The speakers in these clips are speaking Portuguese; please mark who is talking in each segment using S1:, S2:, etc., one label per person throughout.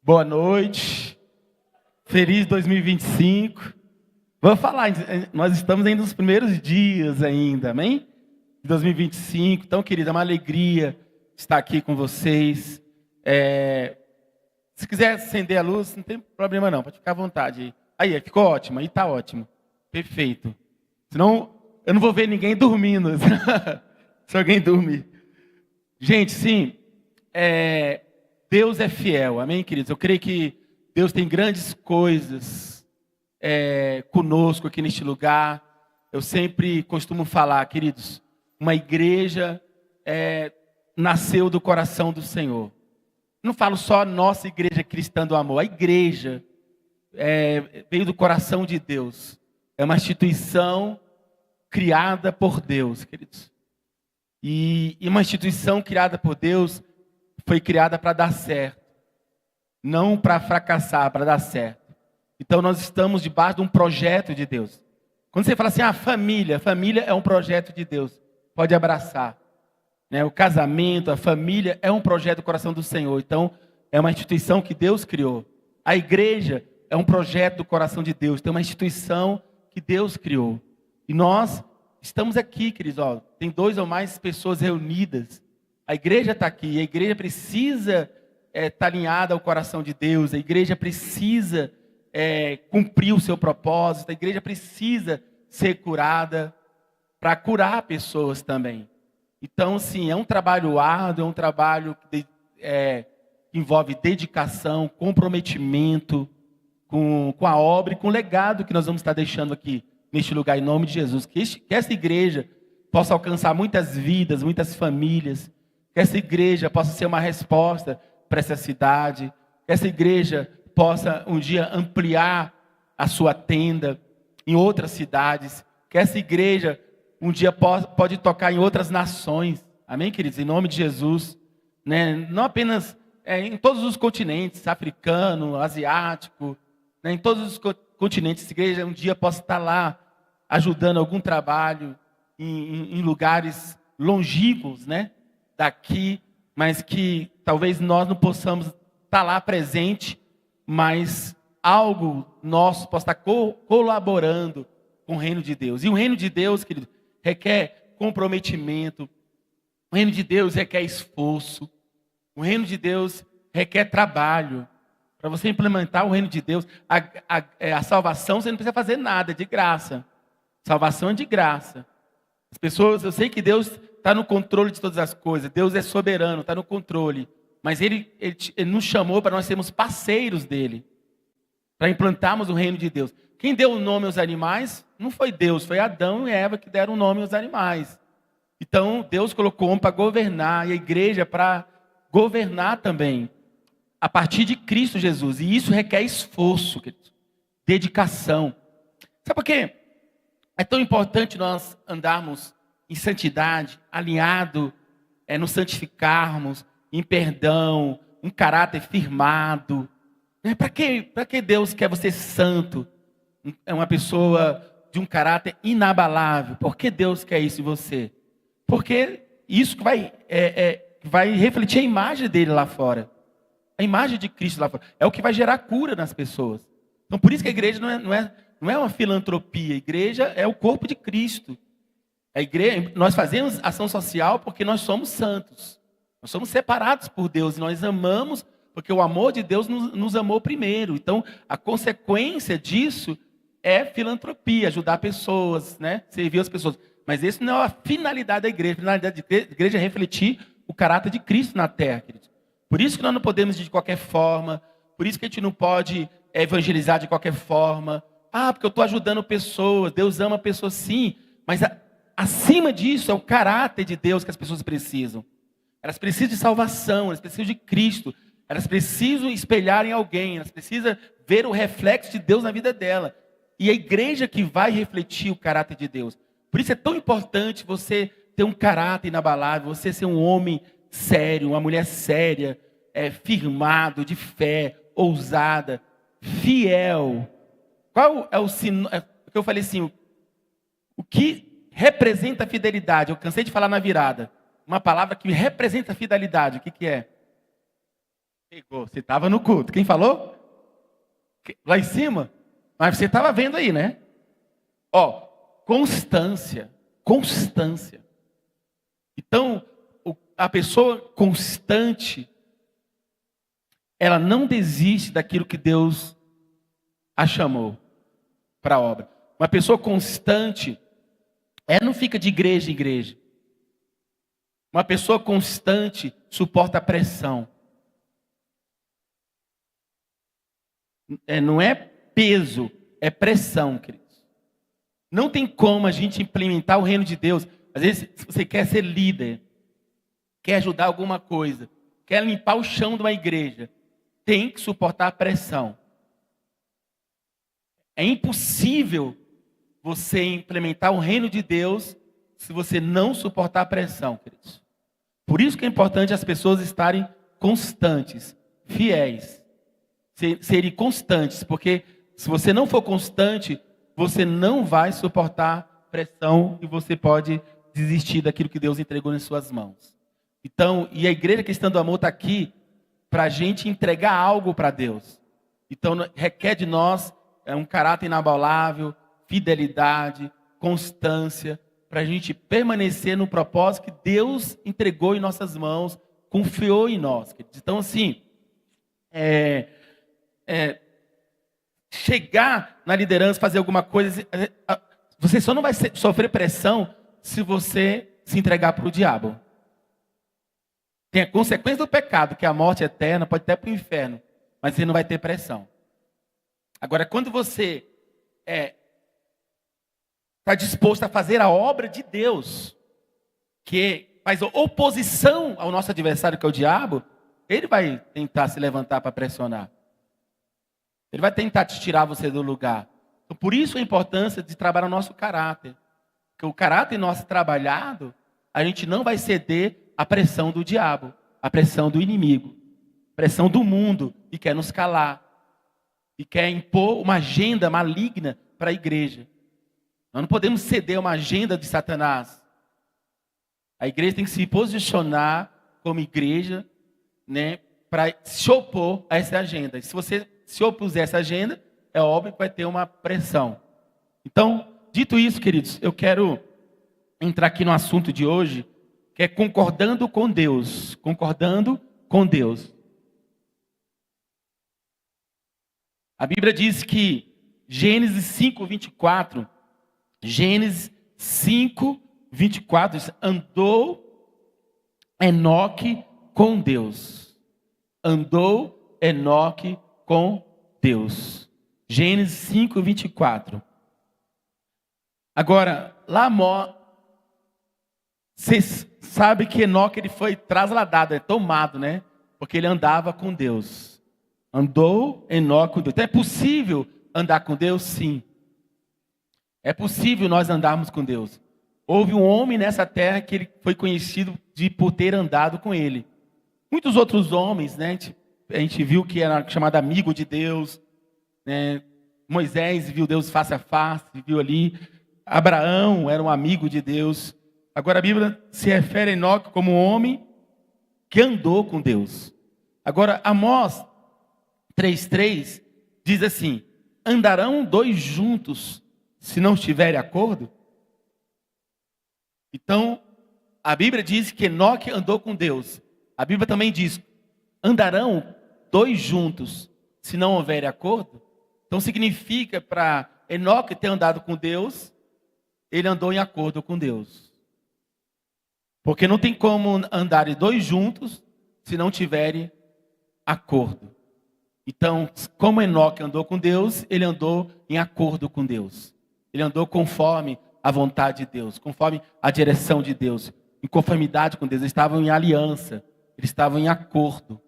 S1: Boa noite. Feliz 2025. Vou falar, nós estamos ainda nos primeiros dias ainda, amém? De 2025. Então, querida, é uma alegria estar aqui com vocês. Se quiser acender a luz, não tem problema não, pode ficar à vontade. Aí, ficou ótimo, aí está ótimo. Perfeito. Senão, eu não vou ver ninguém dormindo. Se alguém dormir. Gente, sim, Deus é fiel, amém, queridos? Eu creio que Deus tem grandes coisas conosco aqui neste lugar. Eu sempre costumo falar, queridos, uma igreja nasceu do coração do Senhor. Não falo só nossa igreja cristã do amor, a igreja veio do coração de Deus. É uma instituição criada por Deus, queridos. E uma instituição criada por Deus foi criada para dar certo. Não para fracassar, para dar certo. Então nós estamos debaixo de um projeto de Deus. Quando você fala assim, família é um projeto de Deus. Pode abraçar. O casamento, a família é um projeto do coração do Senhor. Então é uma instituição que Deus criou. A igreja é um projeto do coração de Deus. Então é uma instituição que Deus criou. E nós estamos aqui, queridos. Tem 2 ou mais pessoas reunidas. A igreja está aqui. A igreja precisa estar alinhada ao coração de Deus. A igreja precisa cumprir o seu propósito. A igreja precisa ser curada para curar pessoas também. Então, sim, é um trabalho árduo, é um trabalho que envolve dedicação, comprometimento com a obra e com o legado que nós vamos estar deixando aqui neste lugar, em nome de Jesus. Que essa igreja possa alcançar muitas vidas, muitas famílias. Que essa igreja possa ser uma resposta para essa cidade. Que essa igreja possa um dia ampliar a sua tenda em outras cidades. Que essa igreja um dia pode tocar em outras nações. Amém, queridos? Em nome de Jesus. Não apenas em todos os continentes, africano, asiático, em todos os continentes. Essa igreja um dia possa estar lá ajudando algum trabalho em lugares longínquos, daqui, mas que talvez nós não possamos estar lá presente, mas algo nosso possa estar colaborando com o reino de Deus. E o reino de Deus, querido, requer comprometimento. O reino de Deus requer esforço. O reino de Deus requer trabalho. Para você implementar o reino de Deus, a salvação você não precisa fazer nada, é de graça. Salvação é de graça. As pessoas, eu sei que Deus está no controle de todas as coisas. Deus é soberano, está no controle. Mas Ele nos chamou para nós sermos parceiros dEle. Para implantarmos o reino de Deus. Quem deu o nome aos animais não foi Deus, foi Adão e Eva que deram o nome aos animais. Então Deus colocou um para governar e a igreja para governar também. A partir de Cristo Jesus. E isso requer esforço, querido, dedicação. Sabe por quê? É tão importante nós andarmos em santidade, alinhado, nos santificarmos, em perdão, um caráter firmado. Para que Deus quer você santo? É uma pessoa de um caráter inabalável. Por que Deus quer isso em você? Porque isso vai refletir a imagem dele lá fora. A imagem de Cristo lá fora. É o que vai gerar cura nas pessoas. Então por isso que a igreja não é uma filantropia. A igreja é o corpo de Cristo. A igreja, nós fazemos ação social porque nós somos santos. Nós somos separados por Deus e nós amamos porque o amor de Deus nos amou primeiro. Então a consequência disso é filantropia, ajudar pessoas, servir as pessoas. Mas isso não é a finalidade da igreja. A finalidade da igreja é refletir o caráter de Cristo na terra, queridos. Por isso que nós não podemos de qualquer forma. Por isso que a gente não pode evangelizar de qualquer forma. Porque eu estou ajudando pessoas. Deus ama pessoas, sim. Mas acima disso é o caráter de Deus que as pessoas precisam. Elas precisam de salvação, elas precisam de Cristo. Elas precisam espelhar em alguém. Elas precisam ver o reflexo de Deus na vida dela. E a igreja que vai refletir o caráter de Deus. Por isso é tão importante você ter um caráter inabalável, você ser um homem sério, uma mulher séria, firmado, de fé, ousada, fiel. Qual é o sinal? Eu falei assim, o que representa a fidelidade? Eu cansei de falar na virada. Uma palavra que representa a fidelidade, o que é? Pegou. Você estava no culto. Quem falou? Lá em cima? Mas você estava vendo aí, né? Ó, constância. Constância. Então, a pessoa constante, ela não desiste daquilo que Deus a chamou para a obra. Uma pessoa constante, ela não fica de igreja em igreja. Uma pessoa constante suporta a pressão. Não é peso, é pressão, queridos. Não tem como a gente implementar o reino de Deus. Às vezes você quer ser líder, quer ajudar alguma coisa, quer limpar o chão de uma igreja, tem que suportar a pressão. É impossível você implementar o reino de Deus se você não suportar a pressão, queridos. Por isso que é importante as pessoas estarem constantes, fiéis, serem constantes, porque se você não for constante, você não vai suportar pressão e você pode desistir daquilo que Deus entregou em suas mãos. Então, e a Igreja Cristã do Amor está aqui para a gente entregar algo para Deus. Então, requer de nós um caráter inabalável, fidelidade, constância, para a gente permanecer no propósito que Deus entregou em nossas mãos, confiou em nós. Então, assim, chegar na liderança, fazer alguma coisa, você só não vai sofrer pressão se você se entregar para o diabo. Tem a consequência do pecado, que é a morte eterna, pode até para o inferno, mas você não vai ter pressão. Agora, quando você está disposto a fazer a obra de Deus, que faz oposição ao nosso adversário, que é o diabo, ele vai tentar se levantar para pressionar. Ele vai tentar te tirar você do lugar. Então, por isso a importância de trabalhar o nosso caráter. Porque o caráter nosso trabalhado, a gente não vai ceder à pressão do diabo, à pressão do inimigo, à pressão do mundo, que quer nos calar, e quer impor uma agenda maligna para a igreja. Nós não podemos ceder a uma agenda de Satanás. A igreja tem que se posicionar como igreja, né, para se opor a essa agenda. E se você se opuser a essa agenda, é óbvio que vai ter uma pressão. Então, dito isso, queridos, eu quero entrar aqui no assunto de hoje, que é concordando com Deus. Concordando com Deus. A Bíblia diz que Gênesis 5:24, Gênesis 5:24, andou Enoque com Deus. Andou Enoque com Deus. Gênesis 5:24. Agora, lá vocês sabem que Enoque ele foi trasladado, tomado, né? Porque ele andava com Deus. Andou Enoque com Deus. Então é possível andar com Deus? Sim. É possível nós andarmos com Deus. Houve um homem nessa terra que ele foi conhecido por ter andado com ele. Muitos outros homens, né? A gente viu que era chamado amigo de Deus, né? Moisés viu Deus face a face, viu ali. Abraão era um amigo de Deus. Agora a Bíblia se refere a Enoque como um homem que andou com Deus. Agora Amós 3:3 diz assim: andarão dois juntos se não estiverem acordo? Então, a Bíblia diz que Enoque andou com Deus. A Bíblia também diz: andarão dois juntos se não houver acordo? Então significa, para Enoque ter andado com Deus, ele andou em acordo com Deus. Porque não tem como andarem dois juntos se não tiverem acordo. Então, como Enoque andou com Deus, ele andou em acordo com Deus. Ele andou conforme a vontade de Deus, conforme a direção de Deus, em conformidade com Deus. Eles estavam em aliança, eles estavam em acordo,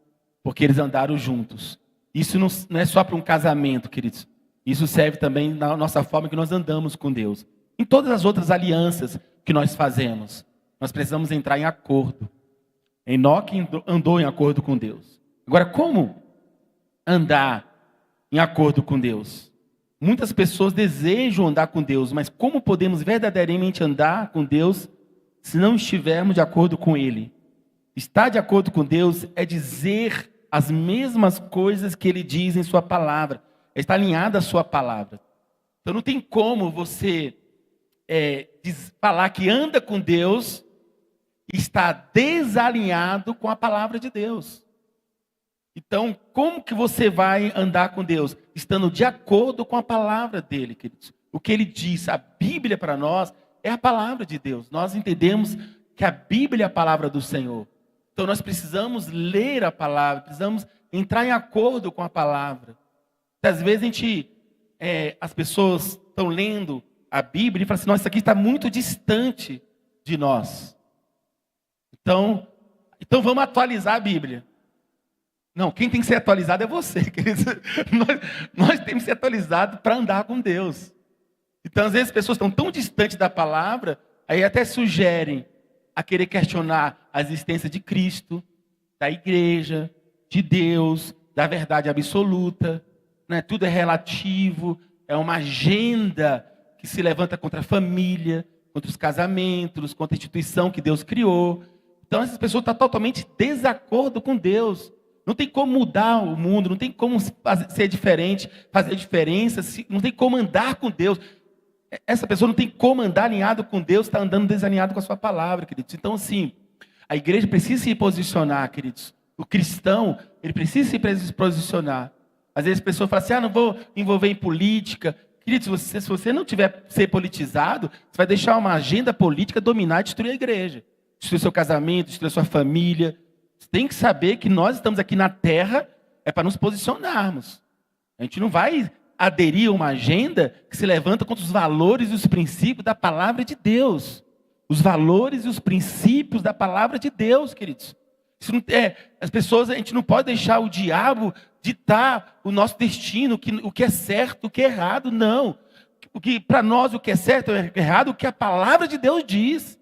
S1: porque eles andaram juntos. Isso não é só para um casamento, queridos. Isso serve também na nossa forma que nós andamos com Deus. Em todas as outras alianças que nós fazemos, nós precisamos entrar em acordo. Enoque andou em acordo com Deus. Agora, como andar em acordo com Deus? Muitas pessoas desejam andar com Deus, mas como podemos verdadeiramente andar com Deus se não estivermos de acordo com Ele? Estar de acordo com Deus é dizer as mesmas coisas que ele diz em sua palavra. Está alinhada à sua palavra. Então não tem como você falar que anda com Deus e está desalinhado com a palavra de Deus. Então, como que você vai andar com Deus? Estando de acordo com a palavra dele, queridos. O que ele diz, a Bíblia para nós é a palavra de Deus. Nós entendemos que a Bíblia é a palavra do Senhor. Então nós precisamos ler a palavra, precisamos entrar em acordo com a palavra. Às vezes as pessoas estão lendo a Bíblia e falam assim, nossa, isso aqui está muito distante de nós. Então vamos atualizar a Bíblia. Não, quem tem que ser atualizado é você, queridos. Nós temos que ser atualizados para andar com Deus. Então, às vezes, as pessoas estão tão distantes da palavra, aí até sugerem a querer questionar a existência de Cristo, da igreja, de Deus, da verdade absoluta. Né? Tudo é relativo, é uma agenda que se levanta contra a família, contra os casamentos, contra a instituição que Deus criou. Então, essas pessoas estão totalmente em desacordo com Deus. Não tem como mudar o mundo, não tem como ser diferente, fazer diferença, não tem como andar com Deus. Essa pessoa não tem como andar alinhado com Deus, está andando desalinhado com a sua palavra, queridos. Então, assim, a igreja precisa se posicionar, queridos. O cristão, ele precisa se posicionar. Às vezes as pessoas falam assim, não vou envolver em política. Queridos, se você não tiver ser politizado, você vai deixar uma agenda política dominar e destruir a igreja. Destruir seu casamento, destruir sua família. Você tem que saber que nós estamos aqui na terra é para nos posicionarmos. A gente não vai aderir a uma agenda que se levanta contra os valores e os princípios da palavra de Deus. Os valores e os princípios da palavra de Deus, queridos. Isso não, as pessoas, a gente não pode deixar o diabo ditar o nosso destino, o que é certo, o que é errado, não. Para nós o que é certo é errado, o que a palavra de Deus diz.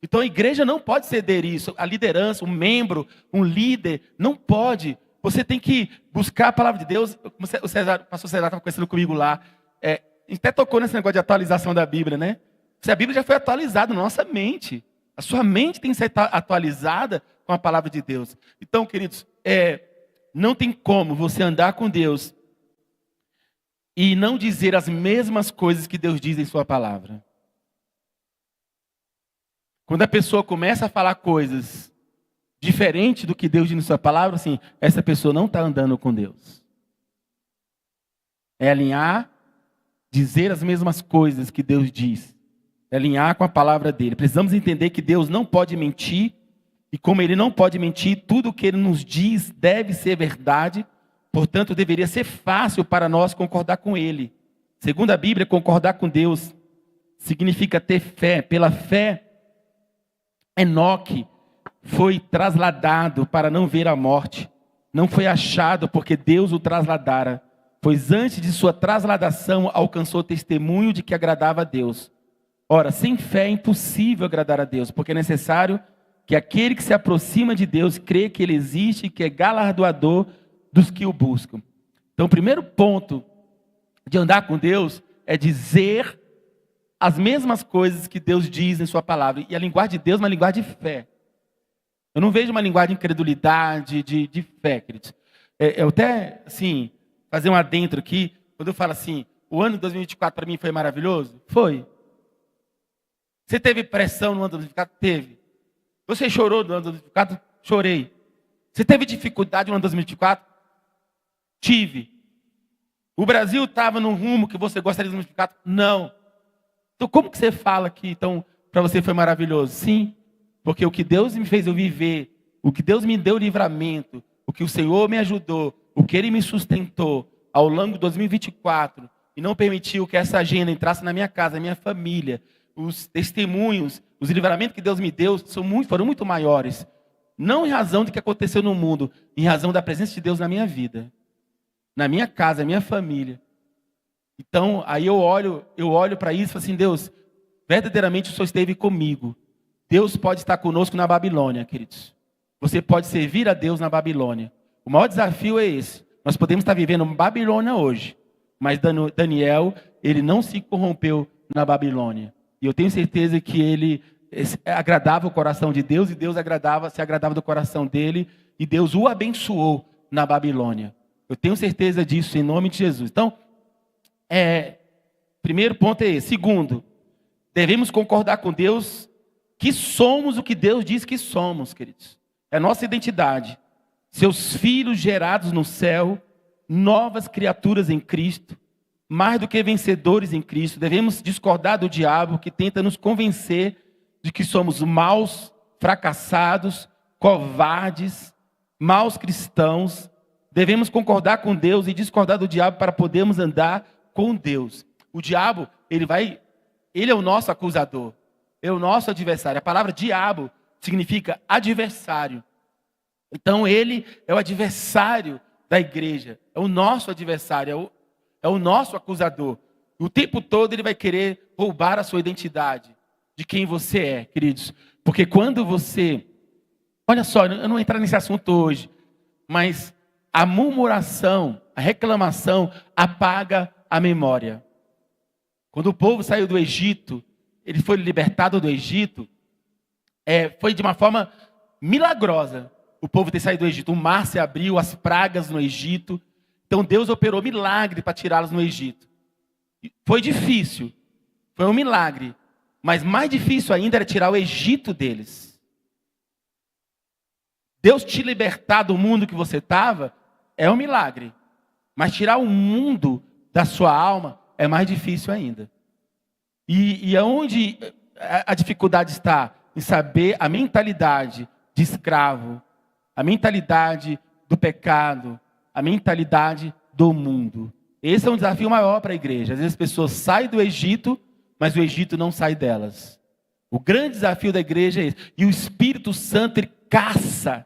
S1: Então a igreja não pode ceder isso. A liderança, um membro, um líder, não pode. Você tem que buscar a palavra de Deus. O pastor César estava conversando comigo lá. A gente até tocou nesse negócio de atualização da Bíblia, né? Se a Bíblia já foi atualizada na nossa mente. A sua mente tem que ser atualizada com a palavra de Deus. Então, queridos, não tem como você andar com Deus e não dizer as mesmas coisas que Deus diz em sua palavra. Quando a pessoa começa a falar coisas diferentes do que Deus diz em sua palavra, assim, essa pessoa não está andando com Deus. É alinhar, dizer as mesmas coisas que Deus diz. É alinhar com a palavra dele. Precisamos entender que Deus não pode mentir, e como ele não pode mentir, tudo o que ele nos diz deve ser verdade, portanto deveria ser fácil para nós concordar com ele. Segundo a Bíblia, concordar com Deus significa ter fé. Pela fé, Enoque foi trasladado para não ver a morte. Não foi achado porque Deus o trasladara, pois antes de sua trasladação alcançou testemunho de que agradava a Deus. Ora, sem fé é impossível agradar a Deus, porque é necessário que aquele que se aproxima de Deus crê que ele existe e que é galardoador dos que o buscam. Então, o primeiro ponto de andar com Deus é dizer as mesmas coisas que Deus diz em sua palavra. E a linguagem de Deus é uma linguagem de fé. Eu não vejo uma linguagem de incredulidade, de fé, queridos. Eu até, assim, fazer um adentro aqui, quando eu falo assim, o ano de 2024 para mim foi maravilhoso? Foi. Você teve pressão no ano de 2024? Teve. Você chorou no ano de 2024? Chorei. Você teve dificuldade no ano de 2024? Tive. O Brasil estava no rumo que você gostaria de 2024? Não. Então, como que você fala que então para você foi maravilhoso? Sim, porque o que Deus me fez eu viver, o que Deus me deu livramento, o que o Senhor me ajudou, o que Ele me sustentou ao longo de 2024 e não permitiu que essa agenda entrasse na minha casa, na minha família, os testemunhos, os livramentos que Deus me deu foram muito maiores. Não em razão do que aconteceu no mundo, em razão da presença de Deus na minha vida, na minha casa, na minha família. Então, aí eu olho para isso e falo assim, Deus, verdadeiramente o Senhor esteve comigo. Deus pode estar conosco na Babilônia, queridos. Você pode servir a Deus na Babilônia. O maior desafio é esse. Nós podemos estar vivendo Babilônia hoje, mas Daniel, ele não se corrompeu na Babilônia. E eu tenho certeza que ele agradava o coração de Deus, e Deus se agradava do coração dele, e Deus o abençoou na Babilônia. Eu tenho certeza disso em nome de Jesus. Então, primeiro ponto é esse. Segundo, devemos concordar com Deus que somos o que Deus diz que somos, queridos. É a nossa identidade. Seus filhos gerados no céu, novas criaturas em Cristo, mais do que vencedores em Cristo. Devemos discordar do diabo que tenta nos convencer de que somos maus, fracassados, covardes, maus cristãos. Devemos concordar com Deus e discordar do diabo para podermos andar com Deus. O diabo, ele é o nosso acusador, é o nosso adversário. A palavra diabo significa adversário. Então ele é o adversário da igreja, é o nosso adversário, é o nosso acusador. O tempo todo ele vai querer roubar a sua identidade, de quem você é, queridos. Porque quando você... Olha só, eu não vou entrar nesse assunto hoje, mas a murmuração, a reclamação apaga a memória. Quando o povo saiu do Egito, ele foi libertado do Egito, foi de uma forma milagrosa o povo ter saído do Egito. O mar se abriu, as pragas no Egito. Então Deus operou milagre para tirá-los no Egito. Foi difícil, foi um milagre. Mas mais difícil ainda era tirar o Egito deles. Deus te libertar do mundo que você estava é um milagre. Mas tirar o mundo da sua alma é mais difícil ainda. E aonde a dificuldade está? Em saber a mentalidade de escravo, a mentalidade do pecado, a mentalidade do mundo. Esse é um desafio maior para a igreja. Às vezes as pessoas saem do Egito, mas o Egito não sai delas. O grande desafio da igreja é esse. E o Espírito Santo, ele caça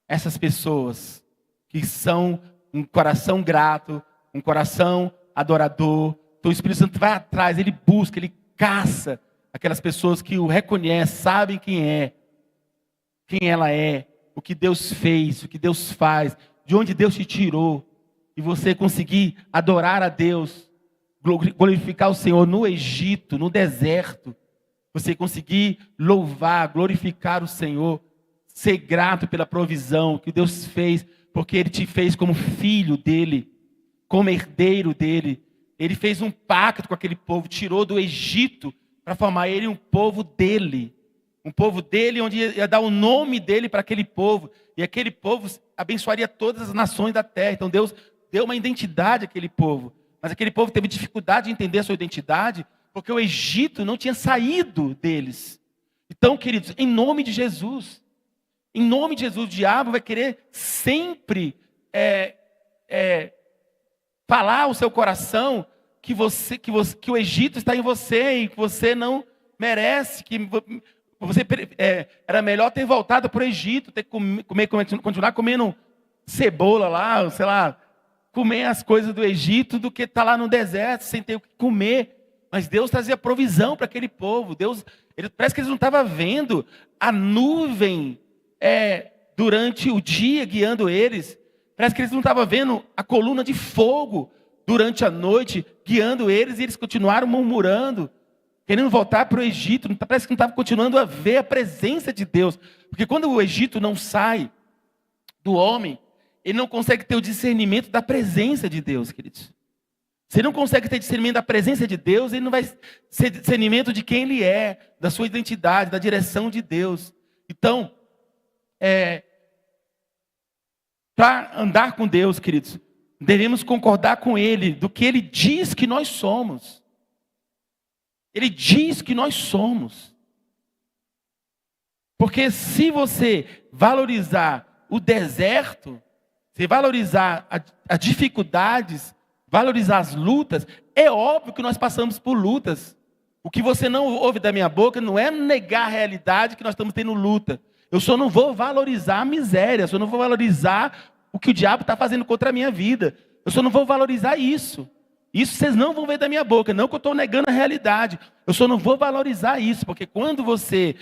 S1: essas pessoas que são um coração grato, um coração adorador. Então o Espírito Santo vai atrás, ele busca, ele caça aquelas pessoas que o reconhecem, sabem quem ela é, o que Deus fez, o que Deus faz, de onde Deus te tirou. E você conseguir adorar a Deus, glorificar o Senhor no Egito, no deserto. Você conseguir louvar, glorificar o Senhor, ser grato pela provisão que Deus fez, porque Ele te fez como filho dEle, como herdeiro dEle. Ele fez um pacto com aquele povo, tirou do Egito para formar ele um povo dEle. Um povo dEle, onde ia dar o nome dEle para aquele povo. E aquele povo abençoaria todas as nações da terra. Então Deus deu uma identidade àquele povo. Mas aquele povo teve dificuldade de entender a sua identidade, porque o Egito não tinha saído deles. Então, queridos, em nome de Jesus, o diabo vai querer sempre falar ao seu coração que o Egito está em você e que você não merece, que era melhor ter voltado para o Egito, continuar comendo cebola lá, sei lá, comer as coisas do Egito, do que estar lá no deserto sem ter o que comer. Mas Deus trazia provisão para aquele povo. Parece que eles não estavam vendo a nuvem durante o dia guiando eles. Parece que eles não estavam vendo a coluna de fogo durante a noite guiando eles, e eles continuaram murmurando, querendo voltar para o Egito. Parece que não estavam continuando a ver a presença de Deus. Porque quando o Egito não sai do homem, ele não consegue ter o discernimento da presença de Deus, queridos. Se ele não consegue ter discernimento da presença de Deus, ele não vai ter discernimento de quem ele é, da sua identidade, da direção de Deus. Então, para andar com Deus, queridos, devemos concordar com Ele, do que Ele diz que nós somos. Ele diz que nós somos. Porque se você valorizar o deserto, se valorizar as dificuldades, valorizar as lutas, é óbvio que nós passamos por lutas. O que você não ouve da minha boca não é negar a realidade que nós estamos tendo luta. Eu só não vou valorizar a miséria, eu só não vou valorizar o que o diabo está fazendo contra a minha vida. Eu só não vou valorizar isso. Isso vocês não vão ver da minha boca, não que eu estou negando a realidade. Eu só não vou valorizar isso, porque quando você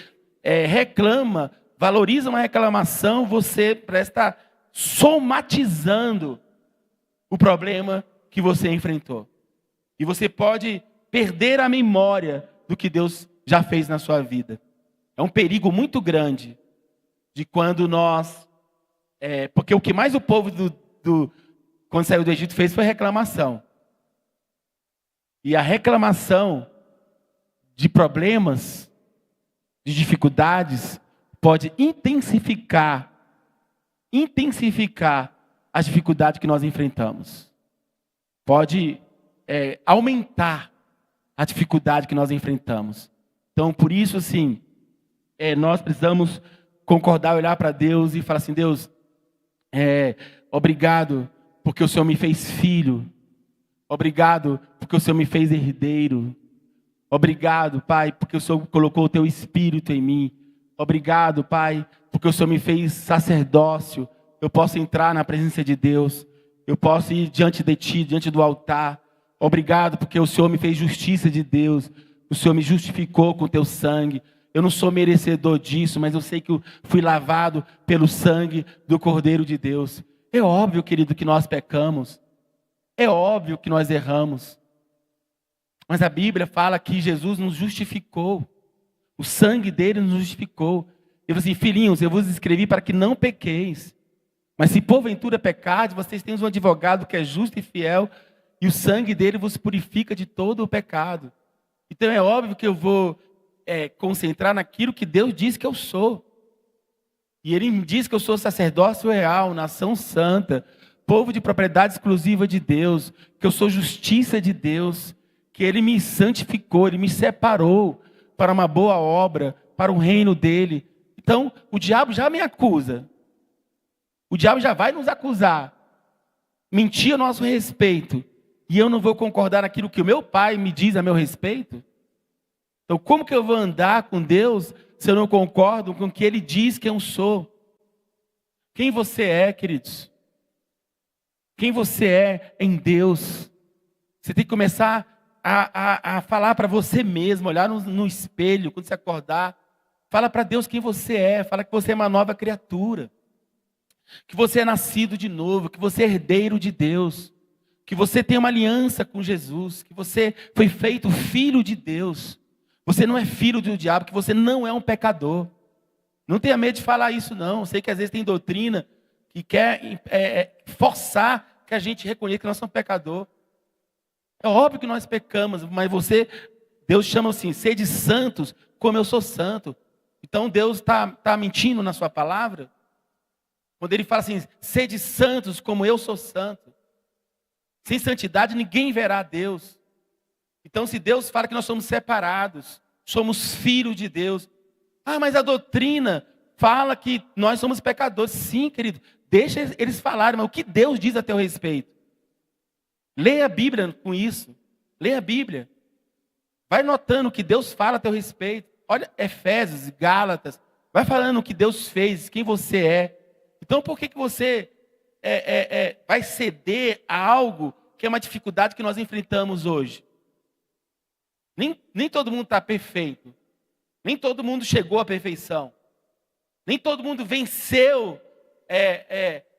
S1: reclama, valoriza uma reclamação, você está somatizando o problema que você enfrentou. E você pode perder a memória do que Deus já fez na sua vida. É um perigo muito grande de quando nós Porque o que mais o povo quando saiu do Egito fez foi reclamação. E a reclamação de problemas, de dificuldades, pode intensificar as dificuldades que nós enfrentamos. Pode aumentar a dificuldade que nós enfrentamos. Então, por isso, assim, nós precisamos concordar, olhar para Deus e falar assim: Deus, obrigado porque o Senhor me fez filho. Obrigado porque o Senhor me fez herdeiro. Obrigado, Pai, porque o Senhor colocou o Teu Espírito em mim. Obrigado, Pai, porque o Senhor me fez sacerdócio. Eu posso entrar na presença de Deus. Eu posso ir diante de Ti, diante do altar. Obrigado porque o Senhor me fez justiça de Deus. O Senhor me justificou com o Teu sangue. Eu não sou merecedor disso, mas eu sei que eu fui lavado pelo sangue do Cordeiro de Deus. É óbvio, querido, que nós pecamos. É óbvio que nós erramos. Mas a Bíblia fala que Jesus nos justificou. O sangue dele nos justificou. Ele falou assim: filhinhos, eu vos escrevi para que não pequeis. Mas se porventura pecardes, vocês têm um advogado que é justo e fiel, e o sangue dele vos purifica de todo o pecado. Então é óbvio que eu vou concentrar naquilo que Deus diz que eu sou. E Ele me diz que eu sou sacerdócio real, nação santa, povo de propriedade exclusiva de Deus, que eu sou justiça de Deus, que Ele me santificou, Ele me separou para uma boa obra, para o reino dEle. Então, o diabo já me acusa. O diabo já vai nos acusar, mentir a nosso respeito, e eu não vou concordar naquilo que o meu Pai me diz a meu respeito? Então, como que eu vou andar com Deus se eu não concordo com o que Ele diz que eu sou? Quem você é, queridos? Quem você é em Deus? Você tem que começar a falar para você mesmo, olhar no espelho, quando você acordar. Fala para Deus quem você é, fala que você é uma nova criatura. Que você é nascido de novo, que você é herdeiro de Deus. Que você tem uma aliança com Jesus, que você foi feito filho de Deus. Você não é filho do diabo, que você não é um pecador. Não tenha medo de falar isso, não. Eu sei que às vezes tem doutrina que quer forçar que a gente reconheça que nós somos pecador. É óbvio que nós pecamos, mas Deus chama assim: sede santos como eu sou santo. Então Deus está mentindo na sua palavra? Quando Ele fala assim: sede santos como eu sou santo. Sem santidade ninguém verá a Deus. Então, se Deus fala que nós somos separados, somos filhos de Deus. Ah, mas a doutrina fala que nós somos pecadores. Sim, querido, deixa eles falarem, mas o que Deus diz a teu respeito? Leia a Bíblia com isso. Leia a Bíblia. Vai notando o que Deus fala a teu respeito. Olha Efésios, Gálatas. Vai falando o que Deus fez, quem você é. Então, por que você vai ceder a algo que é uma dificuldade que nós enfrentamos hoje? Nem todo mundo está perfeito. Nem todo mundo chegou à perfeição. Nem todo mundo venceu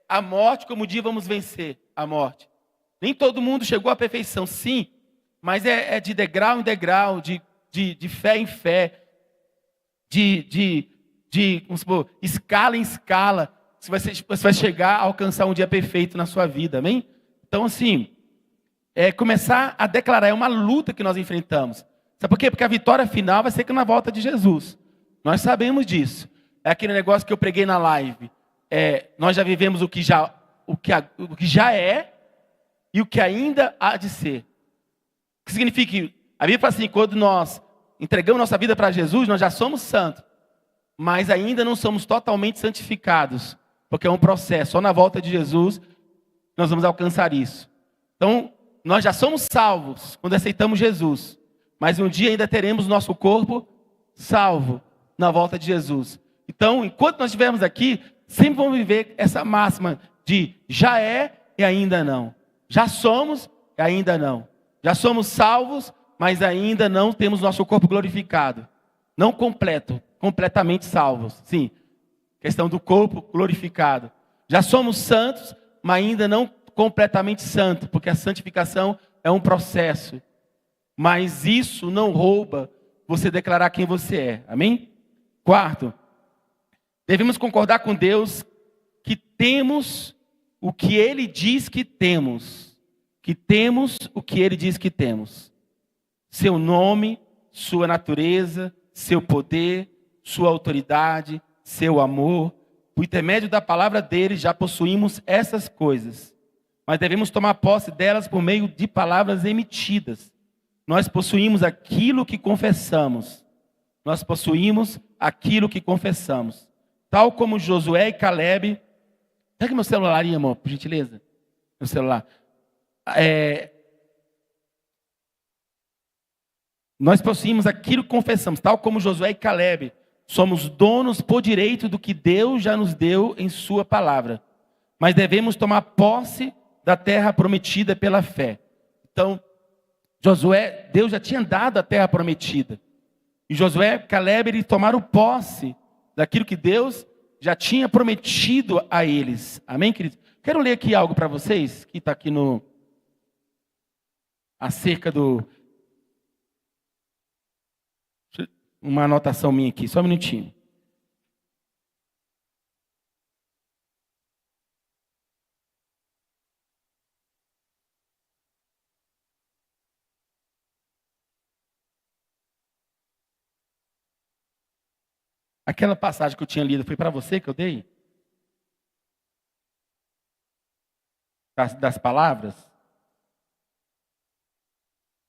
S1: a morte como um dia vamos vencer a morte. Nem todo mundo chegou à perfeição, sim. Mas é de degrau em degrau, de fé em fé. Vamos supor, escala em escala. Você vai chegar a alcançar um dia perfeito na sua vida, amém? Então, assim, começar a declarar, é uma luta que nós enfrentamos. Sabe por quê? Porque a vitória final vai ser na volta de Jesus. Nós sabemos disso. É aquele negócio que eu preguei na live. Nós já vivemos o que já é e o que ainda há de ser. O que significa que a Bíblia fala assim: quando nós entregamos nossa vida para Jesus, nós já somos santos, mas ainda não somos totalmente santificados, porque é um processo. Só na volta de Jesus nós vamos alcançar isso. Então, nós já somos salvos quando aceitamos Jesus, mas um dia ainda teremos nosso corpo salvo na volta de Jesus. Então, enquanto nós estivermos aqui, sempre vamos viver essa máxima de já é e ainda não. Já somos e ainda não. Já somos salvos, mas ainda não temos nosso corpo glorificado. Não completo, completamente salvos. Sim, questão do corpo glorificado. Já somos santos, mas ainda não completamente santos, porque a santificação é um processo. Mas isso não rouba você declarar quem você é. Amém? Quarto, devemos concordar com Deus que temos o que ele diz que temos. Que temos o que ele diz que temos. Seu nome, sua natureza, seu poder, sua autoridade, seu amor. Por intermédio da palavra dele já possuímos essas coisas. Mas devemos tomar posse delas por meio de palavras emitidas. Nós possuímos aquilo que confessamos. Nós possuímos aquilo que confessamos. Tal como Josué e Caleb. Pega meu celular aí, amor, por gentileza. Meu celular. Nós possuímos aquilo que confessamos. Tal como Josué e Caleb. Somos donos por direito do que Deus já nos deu em sua palavra. Mas devemos tomar posse da terra prometida pela fé. Então, Josué, Deus já tinha dado a terra prometida. E Josué e Caleb, eles tomaram posse daquilo que Deus já tinha prometido a eles. Amém, queridos? Quero ler aqui algo para vocês, que está aqui acerca do... Uma anotação minha aqui, só um minutinho. Aquela passagem que eu tinha lido, foi para você que eu dei? Das palavras?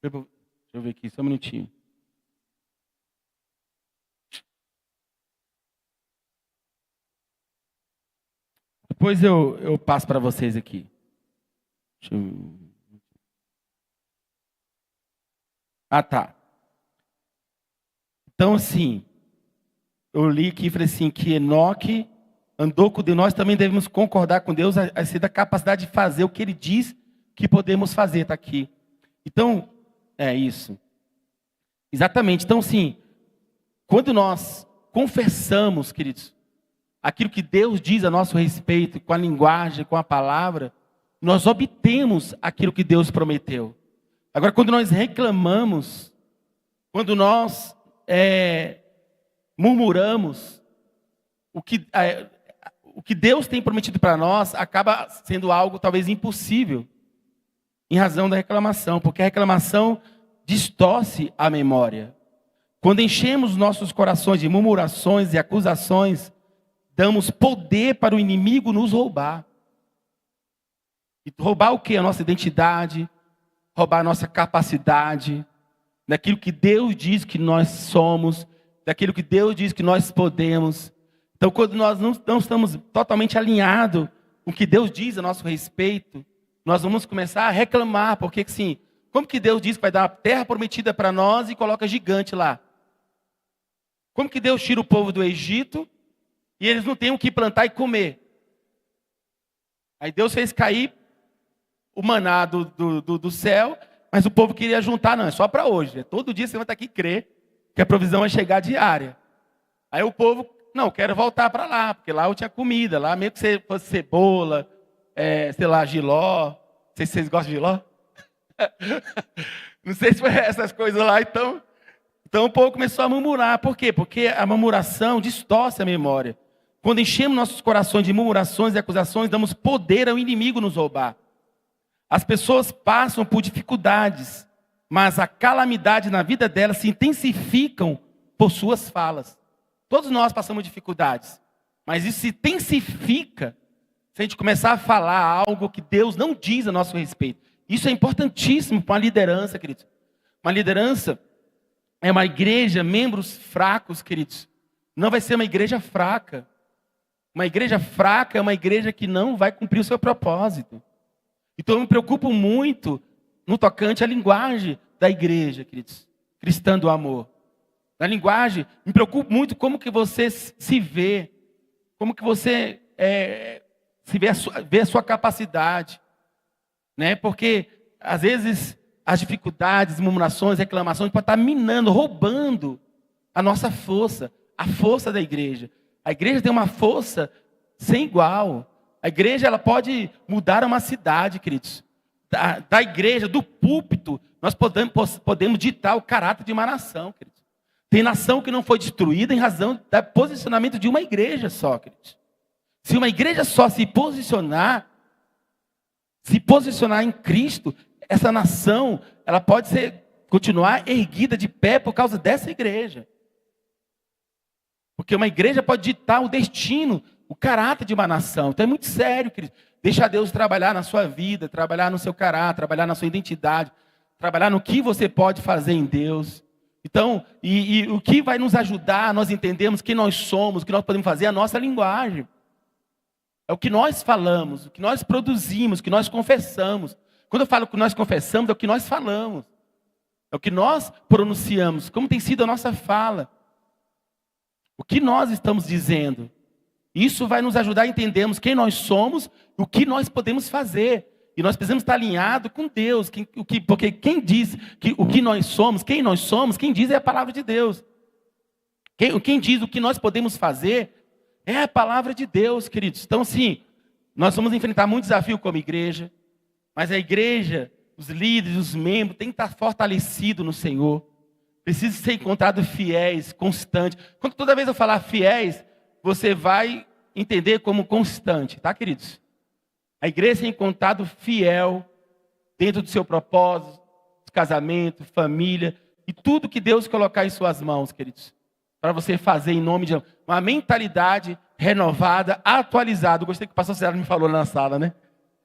S1: Deixa eu ver aqui, só um minutinho. Depois eu passo para vocês aqui. Ah, tá. Então, assim, eu li aqui e falei assim, que Enoque andou com Deus. Nós também devemos concordar com Deus a ser da capacidade de fazer o que Ele diz que podemos fazer, está aqui. Então, é isso. Exatamente. Então, sim, quando nós confessamos, queridos, aquilo que Deus diz a nosso respeito, com a linguagem, com a palavra, nós obtemos aquilo que Deus prometeu. Agora, quando nós reclamamos, quando nós murmuramos, o que Deus tem prometido para nós acaba sendo algo talvez impossível, em razão da reclamação, porque a reclamação distorce a memória. Quando enchemos nossos corações de murmurações e acusações, damos poder para o inimigo nos roubar. E roubar o quê? A nossa identidade, roubar a nossa capacidade, daquilo que Deus diz que nós somos, daquilo que Deus diz que nós podemos. Então, quando nós não estamos totalmente alinhados com o que Deus diz a nosso respeito, nós vamos começar a reclamar, porque assim, como que Deus diz que vai dar uma terra prometida para nós e coloca gigante lá? Como que Deus tira o povo do Egito e eles não têm o que plantar e comer? Aí Deus fez cair o maná do céu, mas o povo queria juntar, não, é só para hoje. Todo dia você vai estar aqui e crer que a provisão vai chegar diária. Aí o povo, não, quero voltar para lá, porque lá eu tinha comida, lá mesmo que fosse cebola, sei lá, jiló. Não sei se vocês gostam de jiló. Não sei se foi essas coisas lá, então o povo começou a murmurar. Por quê? Porque a murmuração distorce a memória. Quando enchemos nossos corações de murmurações e acusações, damos poder ao inimigo nos roubar. As pessoas passam por dificuldades, mas a calamidade na vida delas se intensificam por suas falas. Todos nós passamos dificuldades, mas isso se intensifica se a gente começar a falar algo que Deus não diz a nosso respeito. Isso é importantíssimo para uma liderança, queridos. Uma liderança é uma igreja, membros fracos, queridos. Não vai ser uma igreja fraca. Uma igreja fraca é uma igreja que não vai cumprir o seu propósito. Então eu me preocupo muito no tocante à linguagem da igreja, queridos. Cristã do amor. Na linguagem, me preocupo muito como que você se vê. Como que você vê a sua capacidade. Né? Porque, às vezes, as dificuldades, murmurações, reclamações podem estar minando, roubando a nossa força. A força da igreja. A igreja tem uma força sem igual. A igreja ela pode mudar uma cidade, queridos. Da igreja, do púlpito, nós podemos ditar o caráter de uma nação, queridos. Tem nação que não foi destruída em razão do posicionamento de uma igreja só, queridos. Se uma igreja só se posicionar em Cristo, essa nação, ela pode continuar erguida de pé por causa dessa igreja. Porque uma igreja pode ditar o destino, o caráter de uma nação. Então é muito sério, querido. Deixa Deus trabalhar na sua vida, trabalhar no seu caráter, trabalhar na sua identidade, trabalhar no que você pode fazer em Deus. Então, e o que vai nos ajudar a nós entendermos quem nós somos, o que nós podemos fazer, é a nossa linguagem. É o que nós falamos, o que nós produzimos, o que nós confessamos. Quando eu falo que nós confessamos, é o que nós falamos. É o que nós pronunciamos, como tem sido a nossa fala. O que nós estamos dizendo. Isso vai nos ajudar a entendermos quem nós somos, o que nós podemos fazer. E nós precisamos estar alinhados com Deus. Porque quem diz o que nós somos, quem diz é a palavra de Deus. Quem diz o que nós podemos fazer é a palavra de Deus, queridos. Então, sim, nós vamos enfrentar muito desafio como igreja, mas a igreja, os líderes, os membros, têm que estar fortalecidos no Senhor. Precisa ser encontrado fiéis, constantes. Quando toda vez eu falar fiéis, você vai entender como constante, tá, queridos? A igreja é encontrado fiel dentro do seu propósito, casamento, família e tudo que Deus colocar em suas mãos, queridos. Para você fazer em nome de uma mentalidade renovada, atualizada. Eu gostei que o pastor César me falou na sala, né?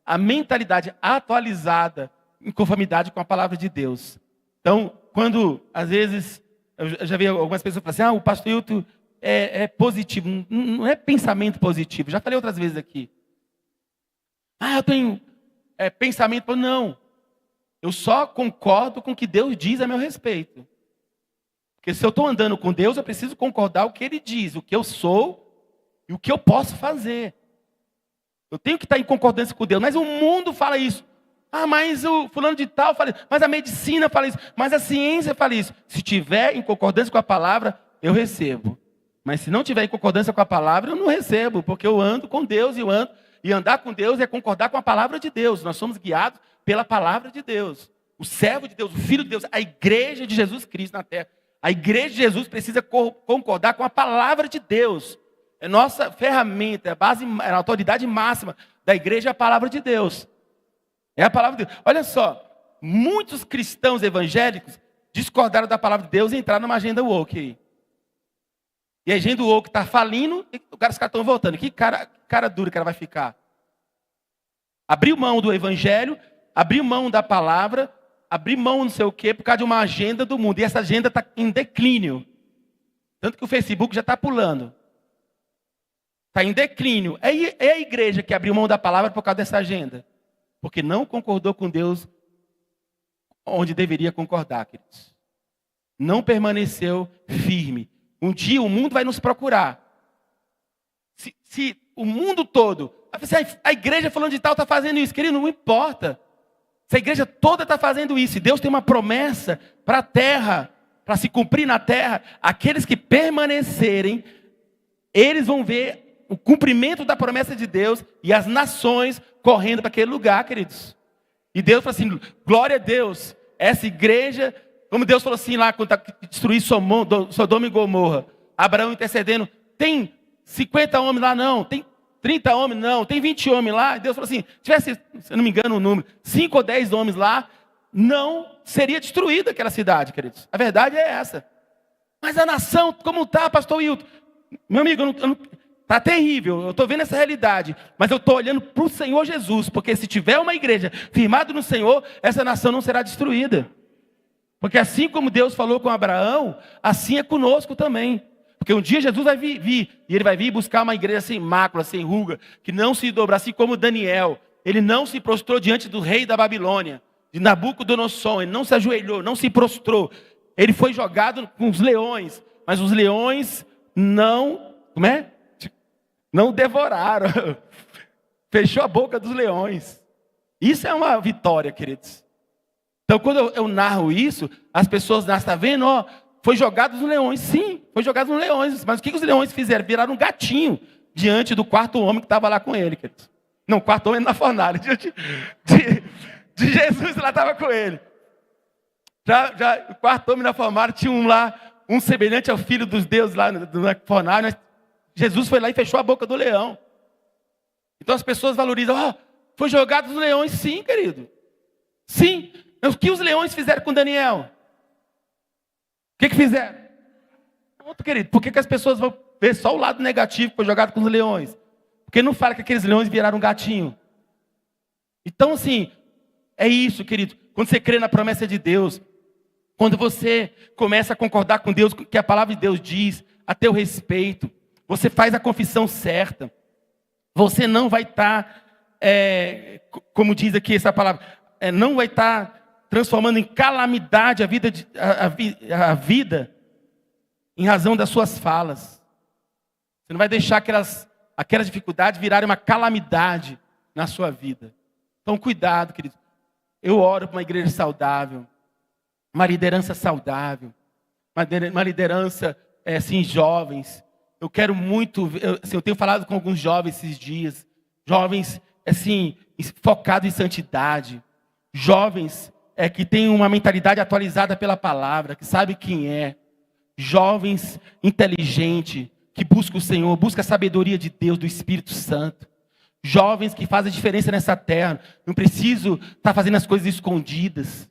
S1: A mentalidade atualizada em conformidade com a palavra de Deus. Então, quando, às vezes, eu já vi algumas pessoas falar assim, o pastor Hilton é positivo. Não é pensamento positivo. Já falei outras vezes aqui. Eu tenho pensamento... Não. Eu só concordo com o que Deus diz a meu respeito. Porque se eu estou andando com Deus, eu preciso concordar o que Ele diz, o que eu sou e o que eu posso fazer. Eu tenho que estar em concordância com Deus. Mas o mundo fala isso. Mas o fulano de tal fala isso. Mas a medicina fala isso. Mas a ciência fala isso. Se tiver em concordância com a palavra, eu recebo. Mas se não tiver em concordância com a palavra, eu não recebo. Porque eu ando com Deus e andar com Deus é concordar com a palavra de Deus. Nós somos guiados pela palavra de Deus. O servo de Deus, o filho de Deus, a igreja de Jesus Cristo na terra. A igreja de Jesus precisa concordar com a palavra de Deus. É nossa ferramenta, é a autoridade máxima da igreja, é a palavra de Deus. É a palavra de Deus. Olha só, muitos cristãos evangélicos discordaram da palavra de Deus e entraram numa agenda woke aí. E a agenda woke está falindo e os caras estão voltando. Que cara duro que ela vai ficar. Abriu mão do evangelho, abriu mão da palavra, abrir mão não sei o quê por causa de uma agenda do mundo. E essa agenda está em declínio. Tanto que o Facebook já está pulando. Está em declínio. É a igreja que abriu mão da palavra por causa dessa agenda. Porque não concordou com Deus onde deveria concordar, queridos. Não permaneceu firme. Um dia o mundo vai nos procurar. Se o mundo todo... A igreja falando de tal está fazendo isso. Querido, não importa. Se a igreja toda está fazendo isso, e Deus tem uma promessa para a terra, para se cumprir na terra, aqueles que permanecerem, eles vão ver o cumprimento da promessa de Deus e as nações correndo para aquele lugar, queridos. E Deus falou assim, glória a Deus, essa igreja, como Deus falou assim lá, quando destruir Sodoma e Gomorra, Abraão intercedendo, tem 50 homens lá não, tem 30 homens, não, tem 20 homens lá. Deus falou assim, tivesse, se eu não me engano o número, 5 ou 10 homens lá, não seria destruída aquela cidade, queridos. A verdade é essa. Mas a nação, como está, pastor Hilton? Meu amigo, está terrível, eu estou vendo essa realidade, mas eu estou olhando para o Senhor Jesus, porque se tiver uma igreja firmada no Senhor, essa nação não será destruída. Porque assim como Deus falou com Abraão, assim é conosco também. Porque um dia Jesus vai vir, e ele vai vir buscar uma igreja sem mácula, sem ruga, que não se dobra, assim como Daniel. Ele não se prostrou diante do rei da Babilônia, de Nabucodonosor, ele não se ajoelhou, não se prostrou. Ele foi jogado com os leões, mas os leões não devoraram. Fechou a boca dos leões. Isso é uma vitória, queridos. Então, quando eu narro isso, as pessoas estão vendo, foi jogado nos leões. Sim, foi jogado nos leões. Mas o que os leões fizeram? Viraram um gatinho diante do quarto homem que estava lá com ele, queridos. Não, o quarto homem na fornalha. Diante de Jesus lá estava com ele. O quarto homem na fornalha tinha um semelhante ao filho dos deuses lá na fornalha. Jesus foi lá e fechou a boca do leão. Então as pessoas valorizam, foi jogado nos leões, sim, querido. Sim. Mas o que os leões fizeram com Daniel? O que fizeram? Pronto, querido. Por que as pessoas vão ver só o lado negativo que foi jogado com os leões? Porque não fala que aqueles leões viraram um gatinho. Então, assim, é isso, querido. Quando você crê na promessa de Deus, quando você começa a concordar com Deus, que a palavra de Deus diz, a teu respeito, você faz a confissão certa, você não vai estar, como diz aqui essa palavra, não vai estar transformando em calamidade a vida em razão das suas falas. Você não vai deixar aquelas dificuldades virarem uma calamidade na sua vida. Então, cuidado, querido. Eu oro por uma igreja saudável, uma liderança saudável, uma liderança, assim, jovens. Eu quero muito, eu tenho falado com alguns jovens esses dias, jovens, assim, focados em santidade, jovens que têm uma mentalidade atualizada pela palavra, que sabe quem é, jovens inteligentes, que buscam o Senhor, buscam a sabedoria de Deus, do Espírito Santo. Jovens que fazem diferença nessa terra. Não preciso estar fazendo as coisas escondidas.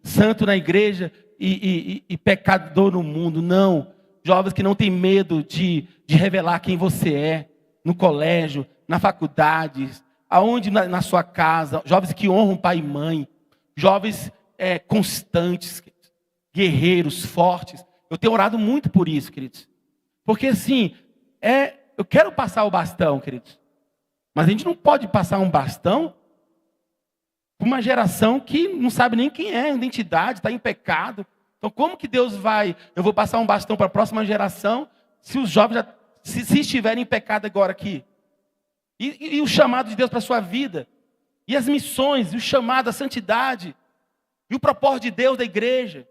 S1: Santo na igreja e pecador no mundo. Não. Jovens que não têm medo de revelar quem você é. No colégio, na faculdade, aonde na sua casa. Jovens que honram pai e mãe. Jovens constantes, guerreiros, fortes. Eu tenho orado muito por isso, queridos. Porque assim, eu quero passar o bastão, queridos. Mas a gente não pode passar um bastão para uma geração que não sabe nem quem é, identidade, está em pecado. Então como que Deus eu vou passar um bastão para a próxima geração, se os jovens se estiverem em pecado agora aqui? E o chamado de Deus para a sua vida? E as missões, e o chamado, a santidade, e o propósito de Deus da igreja?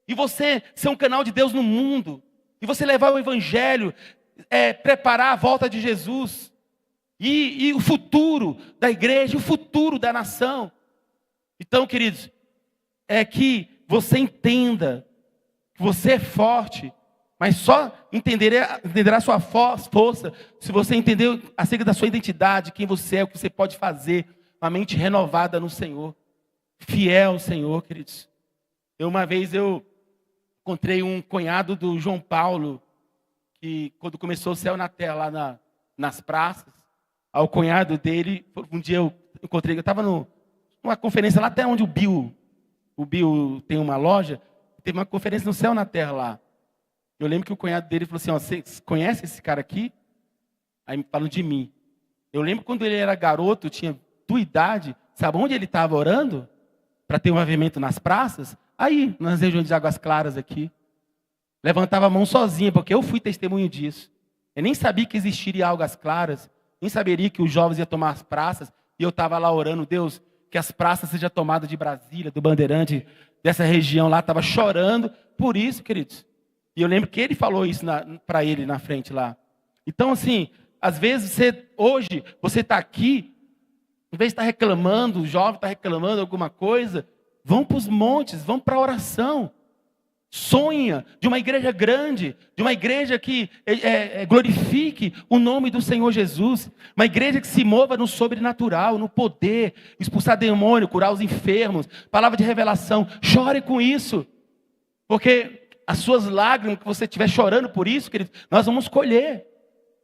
S1: E você ser um canal de Deus no mundo, e você levar o evangelho, preparar a volta de Jesus, e o futuro da igreja, o futuro da nação. Então, queridos, que você entenda que você é forte, mas só entenderá a sua força se você entender acerca da sua identidade, quem você é, o que você pode fazer, uma mente renovada no Senhor, fiel ao Senhor, queridos. Uma vez eu encontrei um cunhado do João Paulo, que quando começou o Céu na Terra, lá nas praças, ao cunhado dele, um dia eu encontrei, eu estava numa conferência lá até onde o Bill tem uma loja, teve uma conferência no Céu na Terra lá. Eu lembro que o cunhado dele falou assim, você conhece esse cara aqui? Aí falam de mim. Eu lembro quando ele era garoto, tinha tua idade, sabe onde ele estava orando? Para ter um avivamento nas praças? Aí, nas regiões de Águas Claras aqui. Levantava a mão sozinha, porque eu fui testemunho disso. Eu nem sabia que existiria Águas Claras, nem saberia que os jovens iam tomar as praças, e eu estava lá orando, Deus, que as praças sejam tomadas de Brasília, do Bandeirante, dessa região lá, estava chorando por isso, queridos. E eu lembro que ele falou isso para ele na frente lá. Então, assim, às vezes hoje, você está aqui, em vez de estar reclamando, o jovem está reclamando alguma coisa, vão para os montes, vão para a oração. Sonha de uma igreja grande, de uma igreja que glorifique o nome do Senhor Jesus, uma igreja que se mova no sobrenatural, no poder, expulsar demônio, curar os enfermos, palavra de revelação. Chore com isso, porque as suas lágrimas que você estiver chorando por isso, querido, nós vamos colher.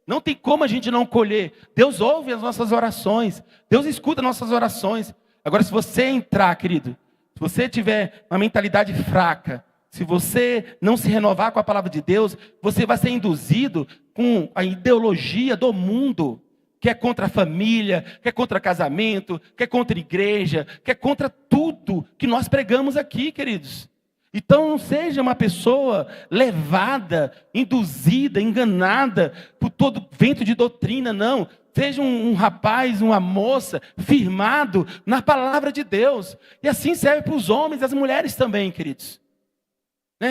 S1: Não tem como a gente não colher. Deus ouve as nossas orações, Deus escuta as nossas orações. Agora, se você entrar, querido, se você tiver uma mentalidade fraca, se você não se renovar com a palavra de Deus, você vai ser induzido com a ideologia do mundo, que é contra a família, que é contra casamento, que é contra a igreja, que é contra tudo que nós pregamos aqui, queridos. Então não seja uma pessoa levada, induzida, enganada por todo vento de doutrina, não. Seja um rapaz, uma moça, firmado na palavra de Deus. E assim serve para os homens e as mulheres também, queridos.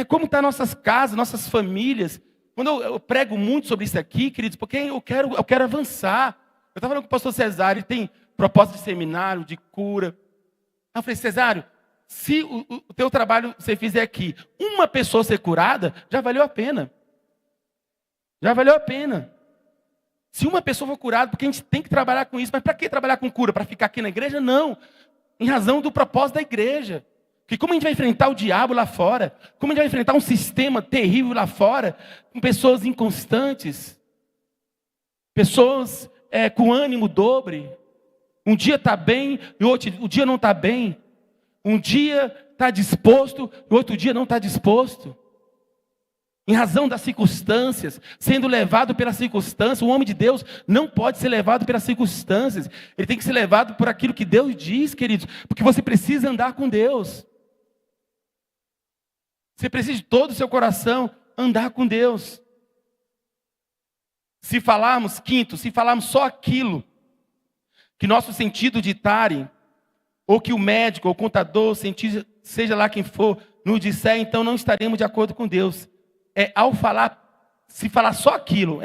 S1: Como estão nossas casas, nossas famílias. Quando eu prego muito sobre isso aqui, queridos, porque eu quero avançar. Eu estava falando com o pastor Cesário, ele tem propósito de seminário, de cura. Eu falei, Cesário, se o teu trabalho você fizer aqui, uma pessoa ser curada, já valeu a pena. Já valeu a pena. Se uma pessoa for curada, porque a gente tem que trabalhar com isso. Mas para que trabalhar com cura? Para ficar aqui na igreja? Não. Em razão do propósito da igreja. Porque como a gente vai enfrentar o diabo lá fora? Como a gente vai enfrentar um sistema terrível lá fora? Com pessoas inconstantes. Pessoas com ânimo dobre. Um dia está bem e o dia não está bem. Um dia está disposto e outro dia não está disposto. Em razão das circunstâncias, sendo levado pelas circunstâncias, o homem de Deus não pode ser levado pelas circunstâncias. Ele tem que ser levado por aquilo que Deus diz, queridos. Porque você precisa andar com Deus. Você precisa de todo o seu coração andar com Deus. Se falarmos só aquilo que nosso sentido ditare, ou que o médico, ou o contador, o cientista, seja lá quem for, nos disser, então não estaremos de acordo com Deus. Se falar só aquilo,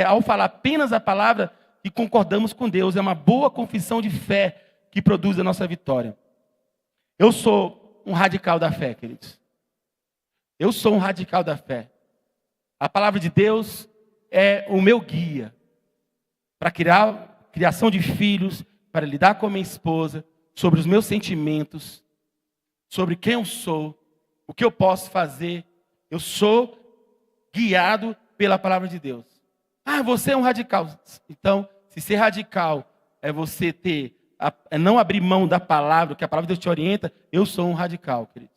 S1: ao falar apenas a palavra e concordamos com Deus. É uma boa confissão de fé que produz a nossa vitória. Eu sou um radical da fé, queridos. Eu sou um radical da fé. A palavra de Deus é o meu guia para criação de filhos, para lidar com a minha esposa, sobre os meus sentimentos, sobre quem eu sou, o que eu posso fazer. Eu sou guiado pela palavra de Deus. Você é um radical. Então, se ser radical é você não abrir mão da palavra, que a palavra de Deus te orienta, eu sou um radical, queridos.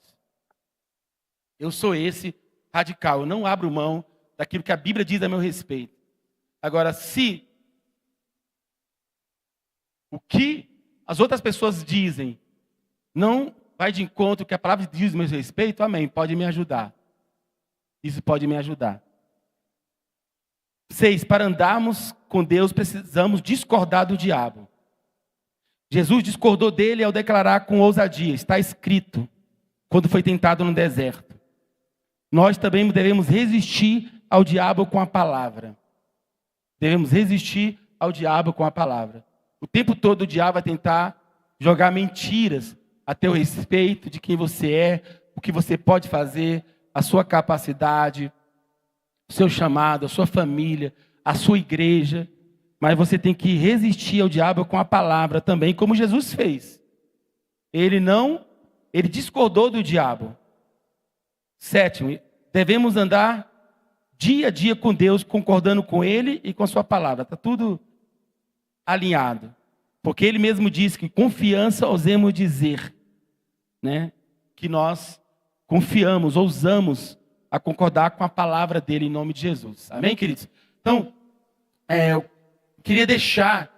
S1: Eu sou esse radical. Eu não abro mão daquilo que a Bíblia diz a meu respeito. Agora, se o que as outras pessoas dizem não vai de encontro ao que a palavra diz a meu respeito, amém, pode me ajudar. Isso pode me ajudar. 6. Para andarmos com Deus, precisamos discordar do diabo. Jesus discordou dele ao declarar com ousadia, está escrito, quando foi tentado no deserto. Nós também devemos resistir ao diabo com a palavra. Devemos resistir ao diabo com a palavra. O tempo todo o diabo vai tentar jogar mentiras a teu respeito de quem você é, o que você pode fazer, a sua capacidade, o seu chamado, a sua família, a sua igreja. Mas você tem que resistir ao diabo com a palavra também, como Jesus fez. Ele discordou do diabo. 7. Devemos andar dia a dia com Deus, concordando com Ele e com a sua palavra. Está tudo alinhado. Porque Ele mesmo disse que confiança ousemos dizer, né, que nós confiamos, ousamos a concordar com a palavra dele em nome de Jesus. Amém, queridos? Então, eu queria deixar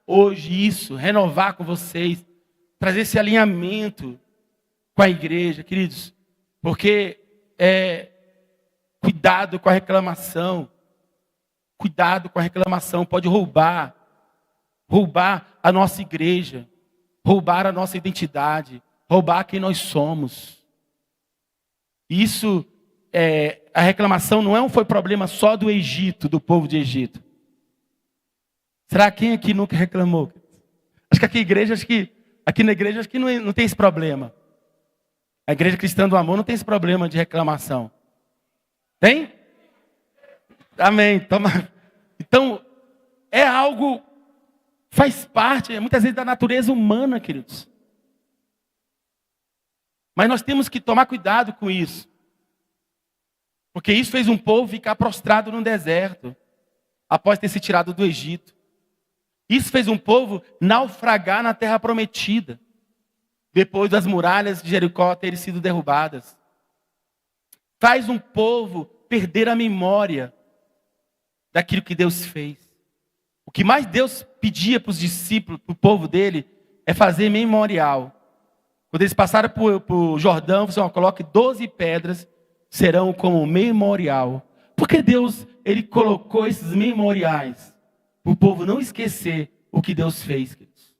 S1: hoje isso, renovar com vocês, trazer esse alinhamento com a igreja, queridos, porque cuidado com a reclamação. Cuidado com a reclamação, pode roubar a nossa igreja, roubar a nossa identidade, roubar quem nós somos. Isso, a reclamação não foi problema só do Egito, do povo de Egito. Será quem aqui nunca reclamou? Acho que aqui na igreja acho que não tem esse problema. A igreja cristã do amor não tem esse problema de reclamação. Tem? Amém. Então, é algo, faz parte, muitas vezes, da natureza humana, queridos. Mas nós temos que tomar cuidado com isso. Porque isso fez um povo ficar prostrado no deserto, após ter se tirado do Egito. Isso fez um povo naufragar na terra prometida, depois das muralhas de Jericó terem sido derrubadas. Faz um povo perder a memória daquilo que Deus fez. O que mais Deus pedia para os discípulos, para o povo dele, é fazer memorial. Quando eles passaram por Jordão, você coloque 12 pedras, serão como memorial. Porque Deus, ele colocou esses memoriais para o povo não esquecer o que Deus fez, queridos.